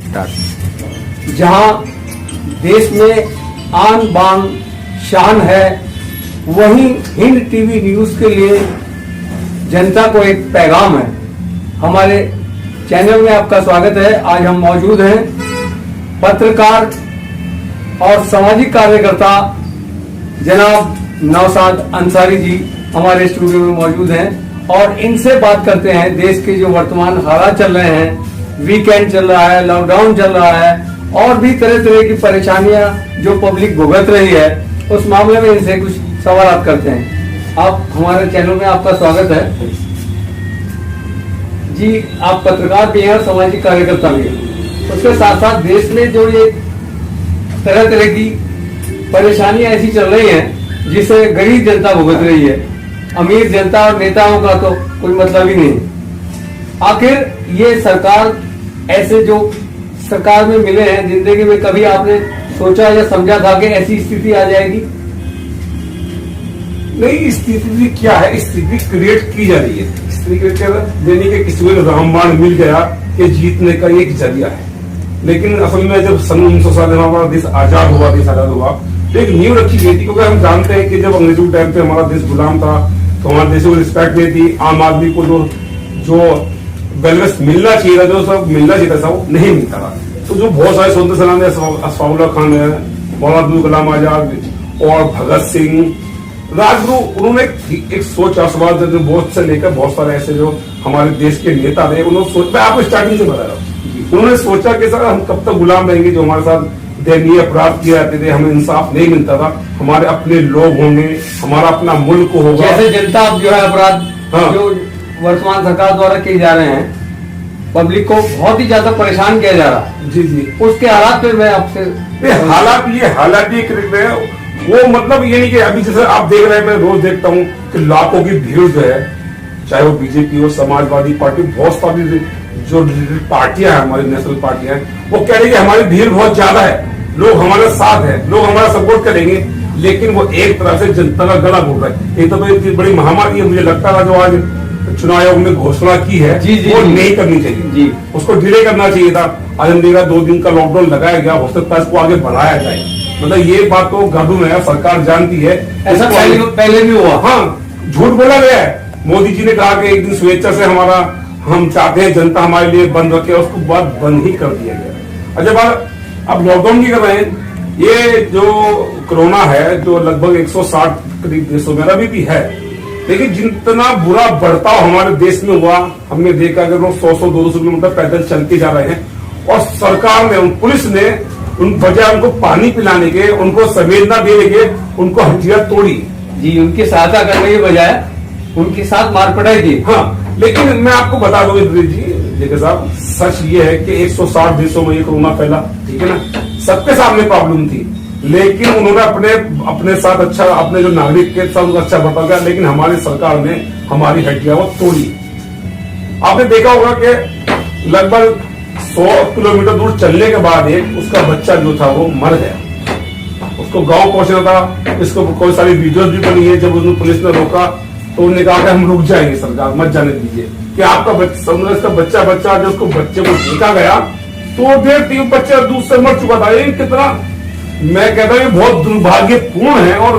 Start. जहां देश में आन बान शान है, वहीं हिंद टीवी न्यूज के लिए जनता को एक पैगाम है। हमारे चैनल में आपका स्वागत है। आज हम मौजूद हैं पत्रकार और सामाजिक कार्यकर्ता जनाब नौशाद अंसारी जी हमारे स्टूडियो में मौजूद हैं और इनसे बात करते हैं। देश के जो वर्तमान हालात चल रहे हैं, वीकेंड चल रहा है, लॉकडाउन चल रहा है और भी तरह तरह की परेशानियां जो पब्लिक भुगत रही है, उस मामले में इनसे कुछ सवाल करते हैं। आप हमारे चैनल में आपका स्वागत है जी। आप पत्रकार भी हैं और सामाजिक कार्यकर्ता भी हैं। उसके साथ साथ देश में जो ये तरह तरह की परेशानियां ऐसी चल रही हैं जिसे गरीब जनता भुगत रही है, अमीर जनता और नेताओं का तो कोई मतलब ही नहीं। आखिर ये सरकार, ऐसे जो सरकार में मिले हैं, जिंदगी में कभी आपने सोचा या समझा था कि ऐसी स्थिति आ जाएगी? नहीं, स्थिति क्या है, स्थिति क्रिएट की जा रही है। स्थिति देने के किसी को रामबाण मिल गया कि जीतने का एक जरिया है। लेकिन असल में जब सन 1960 में हमारा देश आजाद हुआ तो एक नींव रखी गई थी, क्योंकि हम जानते हैं कि जब अंग्रेजों के टाइम पे हमारा देश गुलाम था तो हमारे देश को रिस्पेक्ट नहीं थी। आम आदमी को जो वेलवेस मिलना चाहिए था, जो सब मिलना चाहिए था, वो नहीं मिलता था। तो जो बहुत सारे स्वतंत्र सेनानी, असफाउल्लाह खान है, मौलाना अब्दुल कलाम आजाद और भगत सिंह, राजगुरु, उन्होंने एक सोच आसवाद बहुत से लेकर बहुत सारे ऐसे जो हमारे देश के नेता थे, उन्होंने सोच, मैं आपको स्टार्टिंग से बता रहा हूँ, उन्होंने सोचा कि सर हम कब तक गुलाम रहेंगे, जो हमारे साथ दयनीय अपराध किए जाते थे, हमें इंसाफ नहीं मिलता था, हमारे अपने लोग होंगे, हमारा अपना मुल्क होगा। जैसे जनता जो है अपराध जो वर्तमान सरकार द्वारा किए जा रहे हैं, पब्लिक को बहुत ही ज्यादा परेशान किया जा रहा है। जी जी, उसके हालात पे मैं आपसे हालात ये कर रहे हैं, वो मतलब ये नहीं कि अभी जैसे आप देख रहे हैं, मैं रोज देखता हूँ कि लाखों की भीड़ जो है, चाहे वो बीजेपी हो, समाजवादी पार्टी, बहुत सारी जो पार्टियां हैं, हमारी नेशनल पार्टियां हैं, वो कह रही है हमारी भीड़ बहुत ज्यादा है, लोग हमारे साथ है, लोग हमारा सपोर्ट करेंगे। लेकिन वो एक तरह से जनता का गला घोट रहा है। ये तो इतनी बड़ी महामारी है, मुझे लगता था जो आज चुनाव आयोग ने घोषणा की है वो नहीं करनी चाहिए जी, उसको डिले करना चाहिए था। आज हम देखा 2 दिन का लॉकडाउन लगाया गया, हो सकता है इसको आगे बढ़ाया जाए। मतलब ये बात तो गड़बड़ है, सरकार जानती है। ऐसा पहले भी हुआ। हाँ, झूठ बोला गया है। मोदी जी ने कहा कि एक दिन स्वेच्छा से हम चाहते हैं जनता हमारे लिए बंद रखे, उसको बाद बंद ही कर दिया गया। अच्छा बात, अब लॉकडाउन की कर रहे हैं, ये जो कोरोना है जो लगभग 160 करीब देशों में अभी भी है, लेकिन जितना बुरा बर्ताव हमारे देश में हुआ, हमने देखा कि लोग 100-200 किलोमीटर पैदल चलते जा रहे हैं और सरकार ने, पुलिस ने उन बजाय उनको पानी पिलाने के, उनको संवेदना देने के, उनको हथियार तोड़ी जी, उनकी सहायता करने के बजाय उनके साथ मारपटाई की। हाँ, लेकिन मैं आपको बता दूं जी जेके साहब, सच ये है कि 160 देशों में ये कोरोना फैला, ठीक है ना, सबके सामने प्रॉब्लम थी, लेकिन उन्होंने अपने साथ अच्छा, अपने जो नागरिक के साथ अच्छा बता गया। लेकिन हमारी सरकार ने हमारी हड्डियां वो तोड़ी। आपने देखा होगा कि लगभग 100 किलोमीटर दूर चलने के बाद एक उसका बच्चा जो था वो मर गया, उसको गांव पहुंचना था। इसको कोई सारी वीडियोस भी बनी है। जब उन्होंने पुलिस ने रोका तो उन्होंने कहा कि हम रुक जाएंगे, सरकार मत जाने दीजिए, कि आपका बच्चा जब उसको बच्चे को देखा गया तो देर थी, बच्चा दूध से मर चुका था। ये कितना, मैं कहता हूँ ये बहुत दुर्भाग्यपूर्ण है। और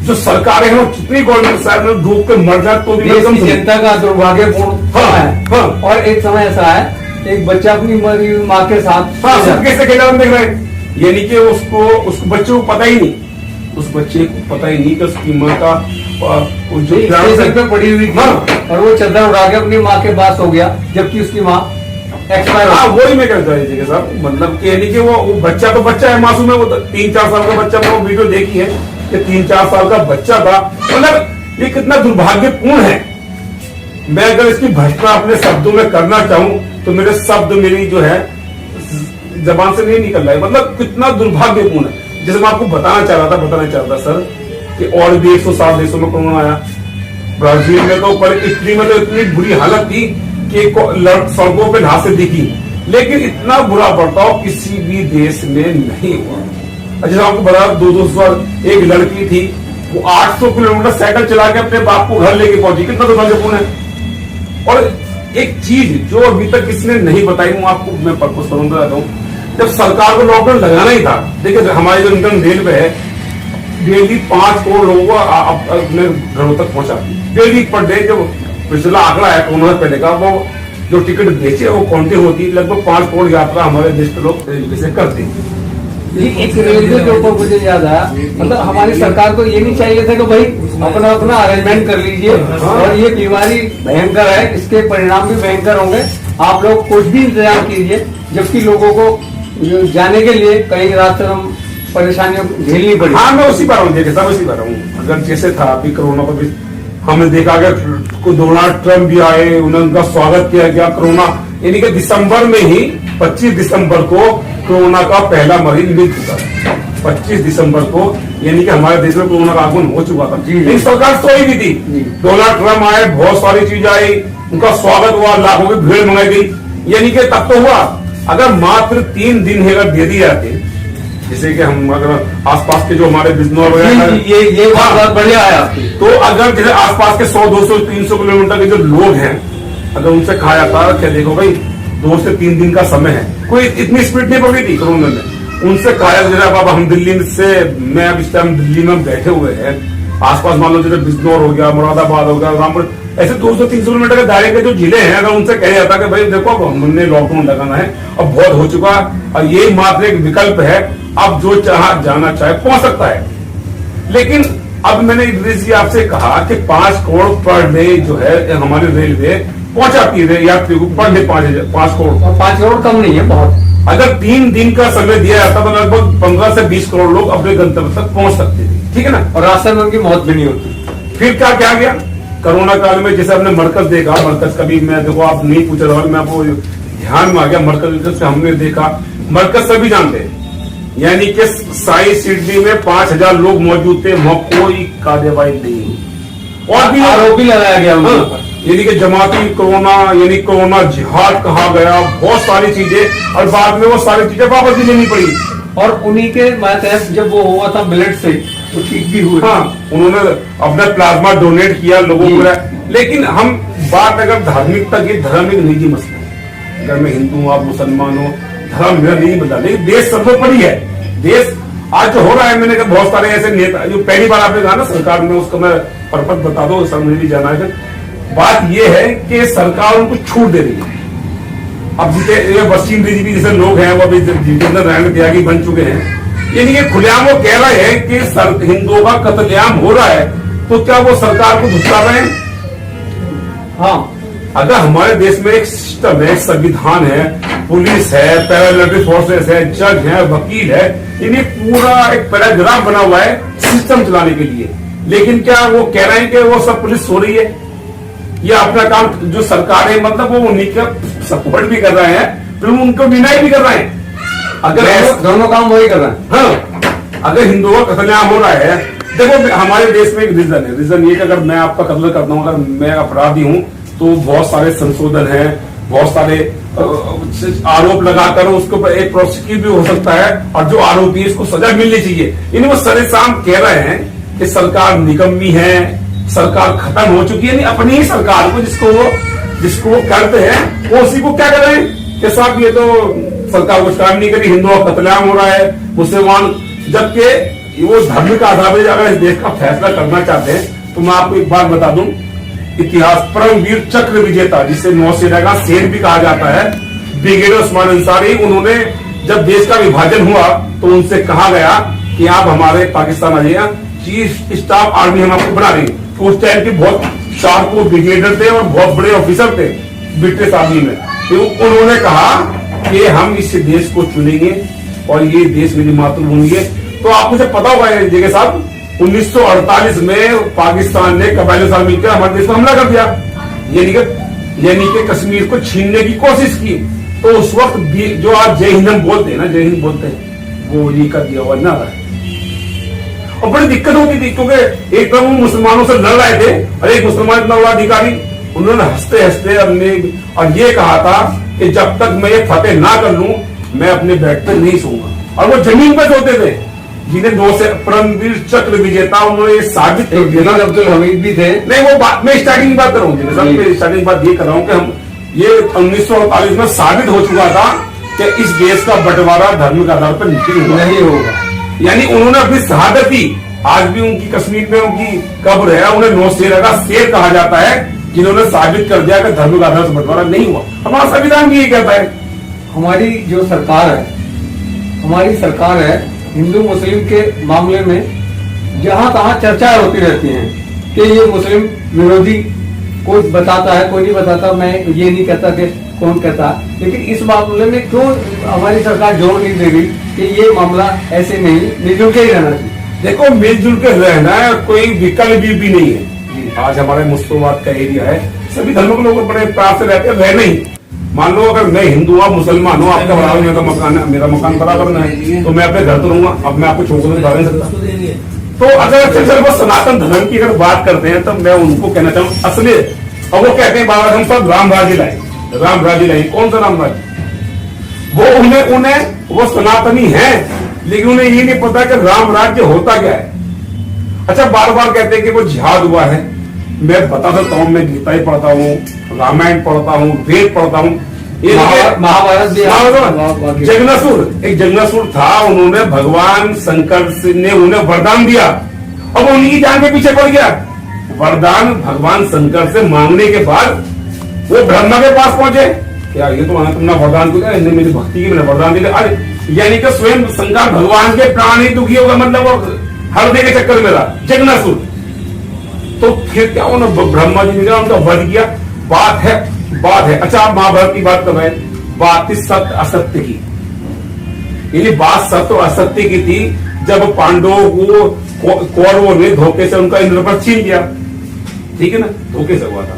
जो सरकारें हैं वो जितनी गवर्नमेंट साहब में डूब के मर जाए तो भी जनता का दुर्भाग्यपूर्ण है। और एक समय ऐसा है, एक बच्चा अपनी मरी माँ के साथ कैसे खेला हम देख रहे हैं, यानी कि उस बच्चे को पता ही नहीं, उस बच्चे को पता ही नहीं कि उसकी माँ का जो पे पड़ी हुई थी और वो चादर उड़ा के अपनी माँ के पास हो गया, जबकि उसकी माँ एक्सपायर। हाँ, वही मैं कहता हूँ साहब, मतलब कि यानी कि वो बच्चा तो बच्चा है, मासूम है, वो 3-4 साल का बच्चा। वो वीडियो देखी है कि 3-4 साल का बच्चा था। मतलब ये कितना दुर्भाग्यपूर्ण है। मैं अगर इसकी भर्सना अपने शब्दों में करना चाहूं तो मेरे शब्द मेरी जो है जबान से नहीं निकल रहा है। मतलब कितना दुर्भाग्यपूर्ण है। जैसे मैं आपको बताना चाह रहा था सर कि और भी 160 देशों में कोरोना आया। ब्राजील में तो, पर इटली में तो इतनी बुरी हालत थी कि सड़कों पे घासें दिखी, लेकिन इतना बुरा बर्ताव किसी भी देश में नहीं हुआ। जैसे आपको बता, 200 एक लड़की थी, वो 800 किलोमीटर साइकिल चला के अपने बाप को घर लेके पहुंची। कितना दुर्भाग्यपूर्ण है। और एक चीज जो अभी तक किसी ने नहीं बताई, मैं आपको मैं पर्पस करूंगा, जब सरकार को लॉकडाउन लगाना ही था, देखिए हमारे जो इंडियन रेलवे है डेली 5 करोड़ लोगों को अपने घरों तक पहुंचाती है डेली पर डे। जो पिछला आंकड़ा है कोरोना से पहले का, वो जो टिकट बेचे वो काउंटिंग होती है, लगभग 5 करोड़ यात्रा हमारे देश के लोग रेलवे से करते हैं। एक रेलवे के ऊपर मुझे याद आया, मतलब हमारी सरकार को ये नहीं चाहिए था कि भाई अपना अपना अरेंजमेंट कर लीजिए, और ये बीमारी भयंकर है, इसके परिणाम भी भयंकर होंगे, आप लोग कुछ भी इंतजाम कीजिए, जबकि लोगों को जाने के लिए कई रास्ते हम परेशानियों झेलनी पड़ी। हाँ, मैं उसी पर हूँ, देखे साहब उसी पर हूँ। अगर जैसे था अभी कोरोना पर भी हमने देखा कि डोनाल्ड ट्रंप भी आए, उन्होंने उनका स्वागत किया गया। कोरोना यानी कि दिसंबर में ही 25 दिसंबर को कोरोना का पहला मरीज मिल चुका था। 25 दिसंबर को यानी कि हमारे देश में कोरोना का आगमन हो चुका था। लेकिन सरकार सोई भी थी। डोनाल्ड ट्रंप आए, बहुत सारी चीज आई, उनका स्वागत हुआ, लाखों की भीड़ मंगाई गई, यानी कि तब तो हुआ। अगर मात्र 3 दिन अगर दे दिए जाते, जैसे कि हम अगर आसपास के जो हमारे बिजनौर वगैरह, ये बात बढ़िया है आपकी। तो अगर जैसे आसपास के 100, 200, 300 किलोमीटर के जो लोग हैं, अगर उनसे कहा जाता क्या देखो भाई 2 से 3 दिन का समय है, कोई इतनी स्पीड नहीं पकड़ी थी कोरोना ने। उनसे कहा जैसे अब हम दिल्ली से, मैं अब इस टाइम दिल्ली में बैठे हुए हैं, आसपास मान लो जैसे बिजनौर हो गया, मुरादाबाद हो गया, रामपुर, ऐसे 200-300 किलोमीटर के दायरे के जो जिले हैं, अगर उनसे कहा जाता कि भाई देखो अब हमने लॉकडाउन लगाना है, अब बहुत हो चुका, और ये मात्र एक विकल्प है, अब जो चाह जाना चाहे पहुंच सकता है। लेकिन अब मैंने इद्रिस जी आपसे कहा कि 5 करोड़ पर डे जो है हमारी रेलवे पहुंचाती है यात्रियों को, पर डे 5 करोड़। 5 करोड़ कम नहीं है, बहुत। अगर 3 दिन का समय दिया जाता तो लगभग 15 से 20 करोड़ लोग अपने गंतव्य तक पहुंच सकते थे, ठीक है ना। और रास्ते में उनकी मौत भी नहीं होती। फिर क्या क्या गया कोरोना काल में, जैसे हमने मरकज देखा, मरकज कभी मैं देखो आप नहीं पूछ रहे, मैं आपको ध्यान में आ गया, मरकज से हमने देखा, मरकज सभी जानते हैं, यानी कि साई सिडनी में 5000 लोग मौजूद थे, वहां कोई कार्रवाई नहीं, और भी आरोप भी लगाया गया उनके ऊपर। यानी कि जमाती कोरोना, यानी कोरोना जिहाद कहा गया, बहुत सारी चीजें, और बाद में वो सारी चीजें वापस भी लेनी पड़ी। और उन्हीं के तहत जब वो हुआ था ब्लड से, तो ठीक भी हुए। हाँ, उन्होंने अपना प्लाज्मा डोनेट किया लोगों को। लेकिन हम बात अगर धार्मिकता की, धर्म एक निजी मसला है, अगर मैं हिंदू हूँ, आप मुसलमान हो, धर्म मेरा नहीं बदला, लेकिन देश सर्वोपरि है। देश आज जो हो रहा है, मैंने कहा बहुत सारे ऐसे नेता जो पहली बार आपने कहा ना सरकार में, उसको मैं पर्पज बता दो, सर मुझे भी जाना है। बात यह है कि सरकार उनको छूट दे रही है। अब जितने वसीम रिजवी जैसे लोग हैं, वो अभी जितेंद्र नारायण त्यागी बन चुके हैं, यानी कि खुलेआम वो कह रहे हैं कि हिंदुओं का कत्लेआम हो रहा है, तो क्या वो सरकार को धुतकार रहे हैं? हाँ, अगर हमारे देश में एक सिस्टम है, संविधान है, पुलिस है, पैरामिलिट्री फोर्सेस है, जज है, वकील है, यानी पूरा एक पैराग्राफ बना हुआ है सिस्टम चलाने के लिए, लेकिन क्या वो कह रहे हैं कि वो सब पुलिस सो रही है या अपना काम जो सरकार है, मतलब वो उन्हीं का सपोर्ट भी कर रहे हैं, फिर उनको डिनाई भी कर रहे हैं। अगर दोनों काम वही कर रहे हैं। हाँ, अगर हिंदुओं का कत्लेआम हो रहा है, देखो हमारे देश में एक रीजन है, रीजन ये कि अगर मैं आपका कत्ल करता हूं, अगर मैं अपराधी हूं, तो बहुत सारे संशोधन हैं, बहुत सारे आरोप लगाकर उसको एक प्रोसिक्यूट भी हो सकता है, और जो आरोपी है इसको सजा मिलनी चाहिए। इन वो सरेआम कह रहे हैं कि सरकार निकम्मी है, सरकार खत्म हो चुकी है, नहीं अपनी ही सरकार को जिसको वो करते हैं वो उसी को क्या कर रहे हैं कि साहब ये तो सरकार कुछ काम नहीं करी, हिंदुओं का कत्लेआम हो रहा है, मुसलमान, जबकि वो धार्मिक आधार पर अगर इस देश का फैसला करना चाहते हैं, तो मैं आपको एक बात बता दूं, इतिहास परमवीर चक्र विजेता, जिसे नौसेना का शेर भी कहा जाता है, ब्रिगेडियर उस्मान अंसारी, उन्होंने जब देश का विभाजन हुआ तो उनसे कहा गया कि आप हमारे पाकिस्तान आ जाइए, चीफ स्टाफ आर्मी हम आपको बना देंगे। उस टाइम के बहुत शार्प ब्रिगेडियर थे और बहुत बड़े ऑफिसर थे ब्रिटिश आर्मी में, तो उन्होंने कहा कि हम इस देश को चुनेंगे और ये देश मेरी मातृभूमि है। तो आपको मुझे पता होगा जगह साहब, 1948 में पाकिस्तान ने कबायली साथ मिलकर हमारे देश पर हमला कर दिया, यानी कि कश्मीर को छीनने की कोशिश की। तो उस वक्त जो आज जय हिंद हम बोलते हैं ना, जय हिंद बोलते हैं, वो ये कर दिया हुआ ना रहा है। और बड़ी दिक्कत होती थी, क्योंकि एक तरफ वो मुसलमानों से लड़ रहे थे, और एक मुसलमान इतना बड़ा अधिकारी, उन्होंने हंसते हंसते और ये कहा था कि जब तक मैं ये फतेह ना कर लूं, मैं अपने बेड पर नहीं सोऊंगा। और वो जमीन पर सोते थे, जिन्हें 2 से परमवीर चक्र विजेता, उन्होंने ये साबित कर दिया। अब्दुल हमीद भी थे। नहीं, वो बात मैं स्टार्टिंग की बात कर रहा हूँ, मैं स्टार्टिंग बात ये कर रहा हूँ कि हम ये 1948 में साबित हो चुका था कि इस देश का बंटवारा धर्म के आधार पर नहीं होगा। यानी उन्होंने अपनी शहादत दी। आज भी उनकी कश्मीर में उनकी कब्र है, उन्हें नौशेरा का शेर कहा जाता है, जिन्होंने साबित कर दिया कि धर्म का आधार से बंटवारा नहीं हुआ। हमारा संविधान भी ये कहता है। हमारी जो सरकार है, हमारी सरकार है, हिंदू मुस्लिम के मामले में जहां तहां चर्चाएं होती रहती हैं कि ये मुस्लिम विरोधी, कोई बताता है कोई नहीं बताता, मैं ये नहीं कहता कि कौन कहता, लेकिन इस मामले में क्यों हमारी सरकार जोर नहीं दे रही कि ये मामला ऐसे नहीं, मिलजुल के ही रहना चाहिए। देखो, मिलजुल के रहना है, कोई विकल्प भी नहीं है। आज हमारे मुस्लिमाबाद का एरिया है, सभी धर्मों के लोग बड़े प्यार से रहते हैं, रहने ही। मान लो अगर मैं हिंदू हूँ, मुसलमान हूँ, आपका बराबर मेरा मकान बराबर में है, तो मैं अपने घर तो रहूंगा। अब मैं आपको छोड़कर जा नहीं सकता। तो अगर सिर्फ वो सनातन धर्म की अगर बात करते हैं, तो मैं उनको कहना चाहूँ असली, और वो कहते हैं बाबा हम सब राम राज्य लाए, राम राज्य लाए। कौन सा राम राज्य? वो उन्हें वो सनातनी है, लेकिन उन्हें ये नहीं पता कि राम राज्य होता क्या है। अच्छा, बार बार कहते हैं कि वो जिहाद हुआ है। मैं बता सकता हूँ, मैं गीता ही पढ़ता हूँ, रामायण पढ़ता हूँ, वेद पढ़ता हूँ, महाभारत जगनासुर, एक जगनासुर था, उन्होंने भगवान शंकर ने उन्हें वरदान दिया, अब उन्हीं जान के पीछे पड़ गया। वरदान भगवान शंकर से मांगने के बाद वो ब्रह्मा के पास पहुंचे। क्या ये तो तुमने वरदान दिया, इन्हें मेरी भक्ति की मैंने वरदान दिया। अरे यानी कि स्वयं शंकर भगवान के प्राण ही दुखी होगा, मतलब वो हृदय के चक्कर में रहा जगनासुर। तो फिर क्या उन्होंने ब्रह्मा जी ने उनका वध किया। बात है। अच्छा, आप महाभारत की बात कर रहे हैं, बात थी सत्य असत्य की। यानी बात सत्य और असत्य की थी जब पांडवों को कौरवों ने धोखे से उनका इंद्रप्रस्थ छीन लिया, ठीक है ना, धोखे से हुआ था।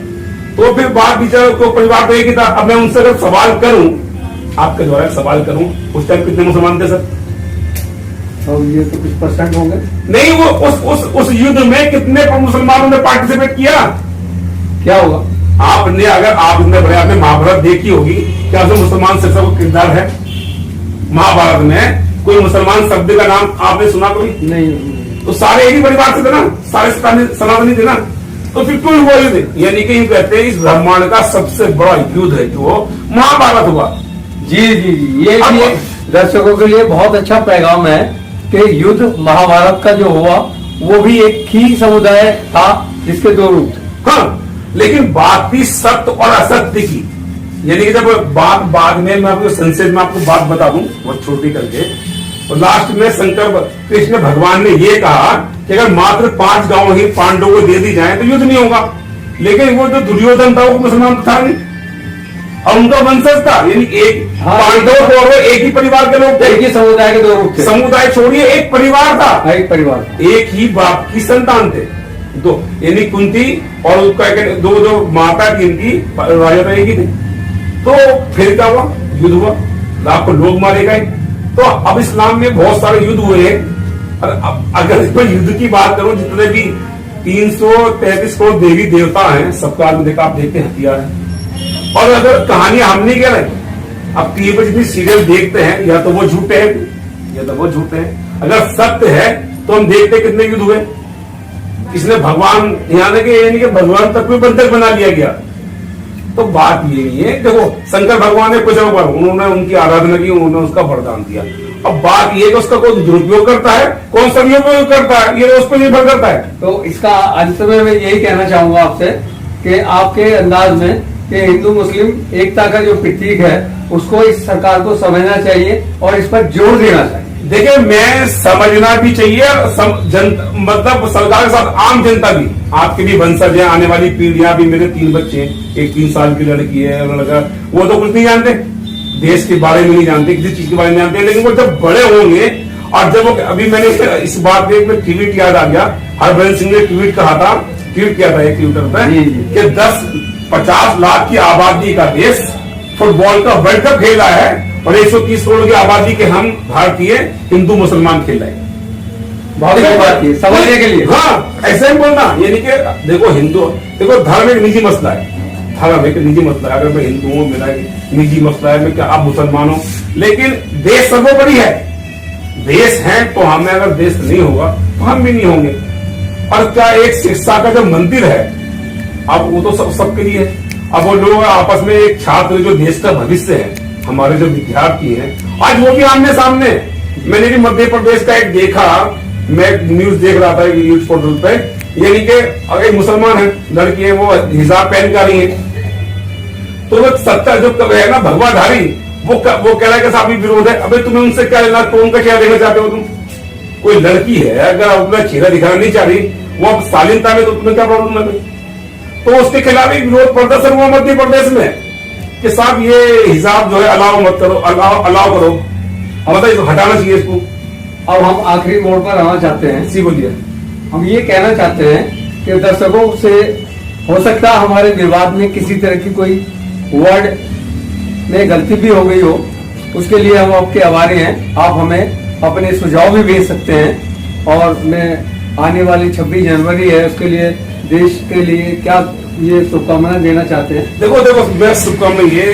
तो फिर बात विचार को परिवार तो एक ही था। अब मैं उनसे अगर सवाल करूं, आपके द्वारा सवाल करूं, उस टाइम कितने मुसलमान थे सर? तो ये तो कुछ परसेंट होंगे। नहीं, वो उस युद्ध में कितने मुसलमानों ने पार्टिसिपेट किया? क्या होगा? आपने अगर आप इतने बड़े, आपने महाभारत देखी होगी, क्या उसमें मुसलमान से सब किरदार है? महाभारत में कोई मुसलमान शब्द का नाम आपने सुना कोई? नहीं। तो सारे एक ही परिवार से थे ना, सारे सनातनी थे ना। तो फिर क्यों हुआ युद्ध? यानी कि कहते हैं इस ब्रह्मांड का सबसे बड़ा युद्ध है जो महाभारत हुआ। जी, ये दर्शकों के लिए बहुत अच्छा पैगाम है कि युद्ध महाभारत का जो हुआ वो भी एक ही समुदाय था जिसके दो रूप थे। हाँ, लेकिन बात थी सत्य और असत्य की। यानी कि जब बाद में मैं आपको संक्षेप में आपको बात बता दूं बहुत छोटी करके, और लास्ट में शंकर कृष्ण भगवान ने ये कहा कि अगर मात्र 5 गांव ही पांडवों को दे दी जाए तो युद्ध नहीं होगा। लेकिन वो जो दुर्योधन था वो मुसलमान था नहीं, और उनका वंशज था। यानी एक पांडव और एक ही परिवार के लोग थे, एक ही समुदाय के दो रूप थे। समुदाय छोड़िए, एक परिवार था, एक परिवार, एक ही बाप की संतान थे दो, यानी कुंती और उसका दो माता की इनकी राजा तो एक ही थे। तो फिर क्या हुआ? युद्ध हुआ, लाखों लोग मारे गए। तो अब इस्लाम में बहुत सारे युद्ध हुए हैं। और अगर मैं युद्ध की बात करूं, जितने भी 333 करोड़ देवी देवता हैं, सबका आदमी देखा, आप देखते हैं हथियार है। और अगर कहानियां हम नहीं कह रहे, अब टीवी पर जितनी सीरियल देखते हैं, या तो वो झूठे हैं या तो वो झूठे हैं। अगर सत्य है तो हम देखते कितने युद्ध हुए। इसने भगवान यानी कि भगवान तक भी बंधक बना लिया गया। तो बात ये नहीं है, देखो शंकर भगवान ने कुछ उन्होंने उनकी आराधना की, उन्होंने उसका वरदान दिया। अब बात ये कि उसका कोई दुरुपयोग करता है, कौन सदुपयोग करता है, ये उस पर निर्भर करता है। तो इसका अंत में मैं यही कहना चाहूंगा आपसे कि आपके अंदाज में कि हिंदू मुस्लिम एकता का जो प्रतीक है उसको इस सरकार को समझना चाहिए और इस पर जोर देना चाहिए। देखिए, मैं समझना भी चाहिए, मतलब सरकार के साथ आम जनता भी, आपके भी वंशज है, आने वाली पीढ़ियां भी। मेरे 3 बच्चे हैं, एक 3 साल की लड़की है, लड़का, वो तो कुछ नहीं जानते, देश के बारे में नहीं जानते, किसी चीज के बारे में नहीं जानते। लेकिन वो जब बड़े होंगे, और जब वो, अभी मैंने इस बात में ट्वीट याद आ गया, हरभजन सिंह ने ट्वीट किया था एक ट्विटर पर कि 50 लाख की आबादी का देश फुटबॉल का वर्ल्ड कप खेला है और 130 करोड़ की आबादी के हम भारतीय हिंदू मुसलमान खेल रहे हैं। बहुत बात है समझने के लिए। हाँ, ऐसे ही बोलना, यानी कि देखो देखो धर्म एक निजी मसला है, धर्म एक निजी मसला है। अगर मैं हिंदू हूँ, मेरा निजी मसला है, मैं क्या आप मुसलमान हो, लेकिन देश सर्वोपरि है। देश है तो हमें, अगर देश नहीं होगा तो हम भी नहीं होंगे। और क्या एक शिक्षा का जो मंदिर है, अब वो तो सबके लिए है। अब वो लोग आपस में, एक छात्र जो देश का भविष्य है, हमारे जो विद्यार्थी हैं आज वो भी आमने सामने। मैंने भी मध्य प्रदेश का एक देखा, मैं न्यूज देख रहा था न्यूज पोर्टल पे, यानी कि अगर मुसलमान है लड़की है, वो हिजाब पहन कर रही है, तो वो सत्ता जो है ना भगवाधारी, वो कह रहा है कि साहब विरोध है। अबे तुम्हें उनसे क्या लेना, तो उनका क्या देखना चाहते हो तुम? कोई लड़की है अगर अपना चेहरा दिखाना नहीं चाह रही, वो अब शालीनता में, तो तुम्हें क्या प्रॉब्लम है? तो उसके खिलाफ एक विरोध प्रदर्शन हुआ मध्य प्रदेश में कि साहब ये हिजाब जो है अलाउ मत करो, अलाउ करो, मतलब हटाना चाहिए इसको। अब हम आखिरी मोड़ पर आना चाहते हैं। सी बोलिए। हम ये कहना चाहते हैं कि दर्शकों से हो सकता है हमारे विवाद में किसी तरह की कोई वर्ड में गलती भी हो गई हो, उसके लिए हम आपके आभारी हैं। आप हमें अपने सुझाव भी भेज सकते हैं। और मैं आने वाली 26 जनवरी है, उसके लिए देश के लिए क्या ये शुभकामनाएं देना चाहते हैं? देखो मैं शुभकामना ये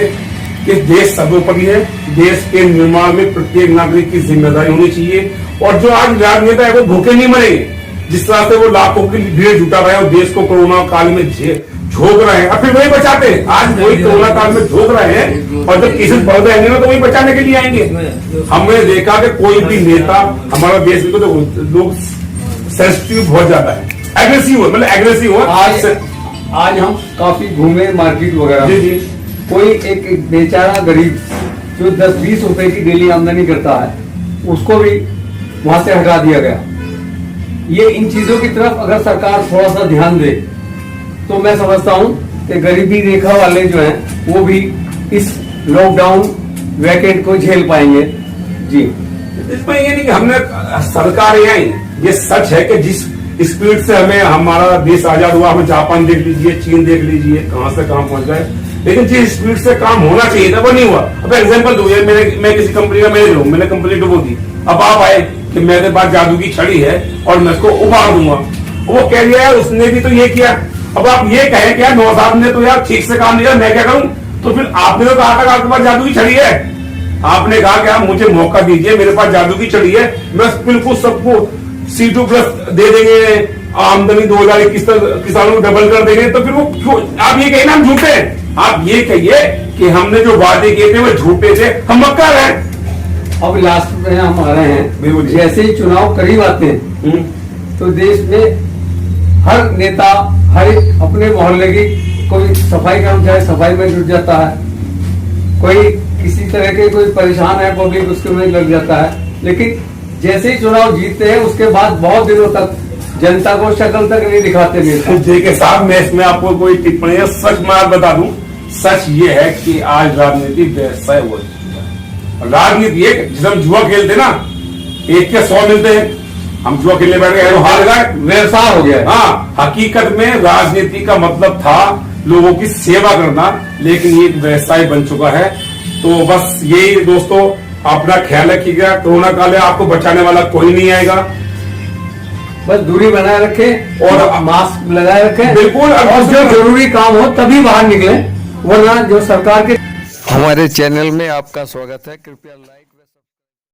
कि देश सर्वोपरि है, देश के निर्माण में प्रत्येक नागरिक की जिम्मेदारी होनी चाहिए। और जो आज राजनेता है वो भूखे नहीं मरेंगे, जिस तरह से वो लाखों की भीड़ जुटा रहे हैं और देश को कोरोना काल में झोंक रहे हैं, और फिर वही बचाते हैं। आज वही कोरोना काल में झोंक रहे हैं, और जब केसेस बढ़ जाएंगे ना तो वही बचाने के लिए आएंगे। हमने देखा कि कोई भी नेता हमारा देश में, तो लोग सेंसिटिव बहुत ज्यादा है, एग्रेसिव हो, मतलब एग्रेसिव हो। आज हम काफी घूमे मार्केट वगैरह, जी जी, कोई एक बेचारा गरीब जो 10-20 रुपए की डेली आमदनी करता है, उसको भी वहां से हटा दिया गया। ये इन चीजों की तरफ अगर सरकार थोड़ा सा ध्यान दे तो मैं समझता हूं कि गरीबी रेखा वाले जो हैं वो भी इस लॉकडाउन वैकेट को झेल पाएंगे। जी, इसमें ये नहीं कि हमने सरकार ये सच है कि जिस स्पीड से हमें हमारा देश आजाद हुआ, हमें जापान देख लीजिए, चीन देख लीजिए, कहां से कहां पहुंच गए, लेकिन जिस स्पीड से काम होना चाहिए था वो नहीं हुआ। अब एग्जांपल दूं, मैं किसी कंपनी का मैनेजर हूं, मैंने कंपनी डुबो दी, अब आप आए कि मेरे पास जादू की छड़ी है और मैं इसको उबार दूंगा, वो कह दिया यार उसने भी तो ये किया। अब आप ये कहें कि यार नौसाद ने तो यार ठीक से काम नहीं किया, मैं क्या करूं? तो फिर आपने तो कहा था आपके पास जादू की छड़ी है, आपने कहा कि आप मुझे मौका दीजिए, मेरे पास जादू की छड़ी है, मैं बिल्कुल सबको C2+ दे देंगे, आमदनी 2021 तक किसानों को डबल कर देंगे। तो फिर वो क्यों आप ये कहिए ना हम झूठे हैं? आप ये कहिए कि हमने जो वादे किए थे वो झूठे थे, हम मक्कार हैं। अब लास्ट में हम आ रहे हैं, जैसे ही चुनाव करीब आते हैं तो देश में हर नेता हर एक अपने मोहल्ले की, कोई सफाई कर्मचारी सफाई में जुट जाता है, कोई किसी तरह के कोई परेशान है पब्लिक उसके में लग जाता है। लेकिन जैसे ही चुनाव जीतते हैं उसके बाद बहुत दिनों तक जनता को शक्ल तक नहीं दिखाते नेता। देखिए साहब, मैं इसमें आपको कोई टिप्पणी है, सच मैं बता दूं, सच ये है कि आज राजनीति व्यवसाय हो चुका है। राजनीति एक जिस हम जुआ खेलते ना, 1 के 100 मिलते हैं, हम जुआ खेलने बैठ गए, हार गए, व्यवसाय हो गया। हाँ, हकीकत में राजनीति का मतलब था लोगों की सेवा करना, लेकिन ये व्यवसाय बन चुका है। तो बस यही दोस्तों, अपना ख्याल रखिएगा, कोरोना काल है, आपको बचाने वाला कोई नहीं आएगा। बस दूरी बनाए रखें और मास्क लगाए रखें, बिल्कुल। और जो जरूरी काम हो तभी बाहर निकलें, वरना जो सरकार के। हमारे चैनल में आपका स्वागत है, कृपया लाइक